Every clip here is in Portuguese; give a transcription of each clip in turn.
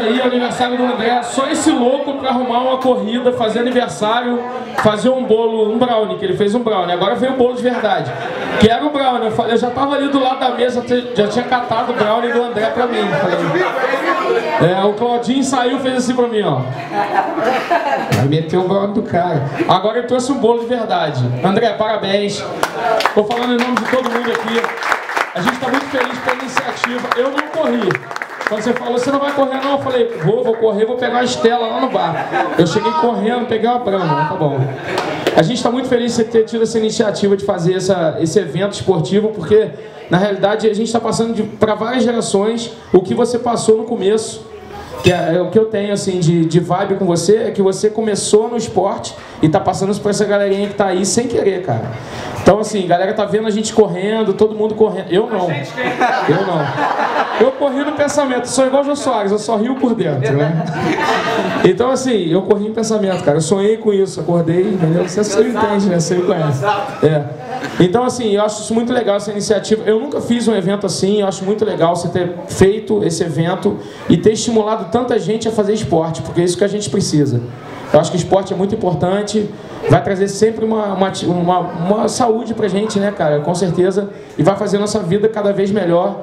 aí, aniversário do André. Só esse louco pra arrumar uma corrida, fazer aniversário, fazer um bolo, um brownie, que ele fez um brownie. Agora veio o bolo de verdade. Que era o brownie. Eu já tava ali do lado da mesa, já tinha catado o brownie do André pra mim. O Claudinho saiu e fez assim pra mim, ó. Aí meteu o brownie do cara. Agora ele trouxe um bolo de verdade. André, parabéns. Tô falando em nome de todo mundo aqui. A gente tá muito feliz pela iniciativa. Eu não corri. Quando você falou, você não vai correr não, eu falei, vou correr, vou pegar a Estela lá no bar. Eu cheguei correndo, peguei uma Brahma, tá bom. A gente está muito feliz de ter tido essa iniciativa de fazer esse evento esportivo, porque, na realidade, a gente está passando para várias gerações o que você passou no começo, que é o que eu tenho, assim, de vibe com você, é que você começou no esporte e tá passando isso pra essa galerinha que tá aí sem querer, cara. Então, assim, a galera tá vendo a gente correndo, todo mundo correndo. Eu não. Eu corri no pensamento, sou igual o Jô Soares, eu só rio por dentro, né? Então, assim, eu corri em pensamento, cara. Eu sonhei com isso, acordei, entendeu? Você entende, né? Você me conhece. Então, assim, eu acho isso muito legal, essa iniciativa. Eu nunca fiz um evento assim, eu acho muito legal você ter feito esse evento e ter estimulado tanta gente a fazer esporte, porque é isso que a gente precisa. Eu acho que o esporte é muito importante, vai trazer sempre uma saúde pra gente, né, cara? Com certeza. E vai fazer a nossa vida cada vez melhor.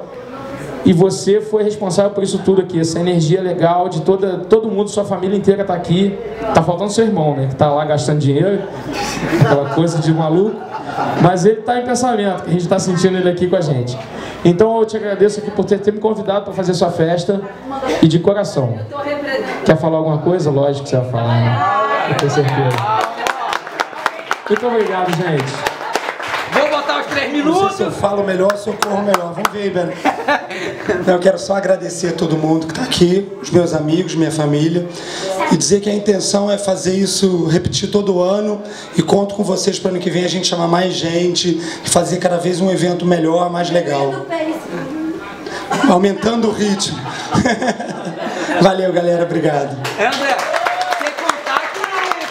E você foi responsável por isso tudo aqui, essa energia legal de todo mundo, sua família inteira tá aqui. Tá faltando seu irmão, né, que tá lá gastando dinheiro, aquela coisa de maluco. Mas ele tá em pensamento, que a gente tá sentindo ele aqui com a gente. Então eu te agradeço aqui por ter me convidado para fazer sua festa e de coração. Quer falar alguma coisa? Lógico que você vai falar, né? Eu tenho certeza. Muito obrigado, gente. Vou botar os 3 minutos. Não sei se eu falo melhor, se eu corro melhor. Vamos ver aí, Beno. Eu quero só agradecer a todo mundo que está aqui, os meus amigos, minha família, e dizer que a intenção é fazer isso, repetir todo ano, e conto com vocês para ano que vem a gente chamar mais gente e fazer cada vez um evento melhor, mais legal. Aumentando o ritmo. Valeu, galera. Obrigado. André, sem contar que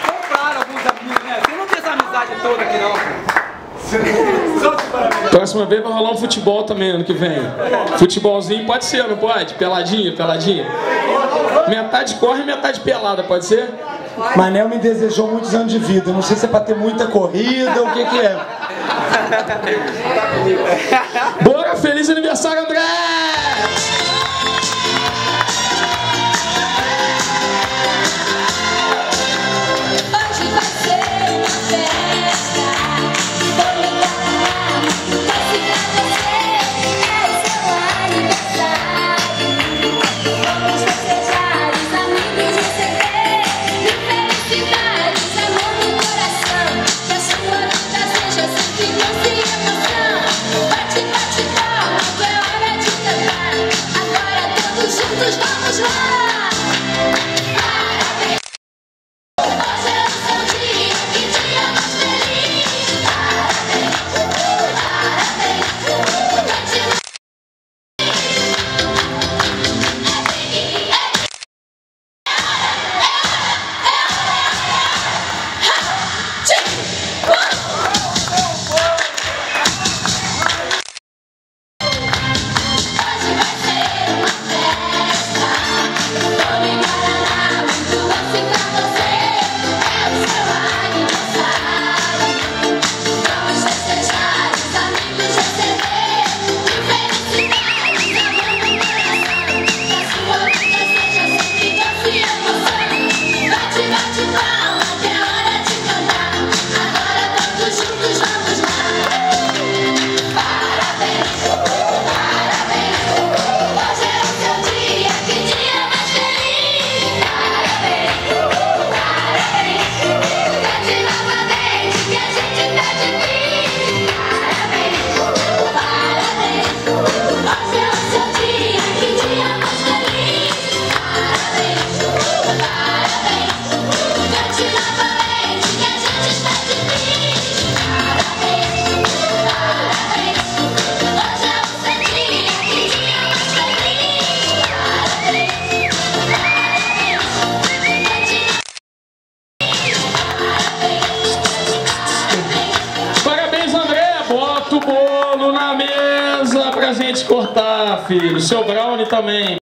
compraram alguns amigos, né? Você não tem essa amizade toda aqui, não. Próxima vez vai rolar um futebol também ano que vem. Futebolzinho pode ser, não pode? Peladinho, peladinho. Metade corre e metade pelada, pode ser? Manel me desejou muitos anos de vida. Não sei se é para ter muita corrida ou o que é. Bora, feliz aniversário, André! Vamos lá! Parabéns! Hoje é o seu dia, que dia mais feliz! Parabéns! Parabéns! Bota o bolo na mesa pra gente cortar, filho. Seu brownie também.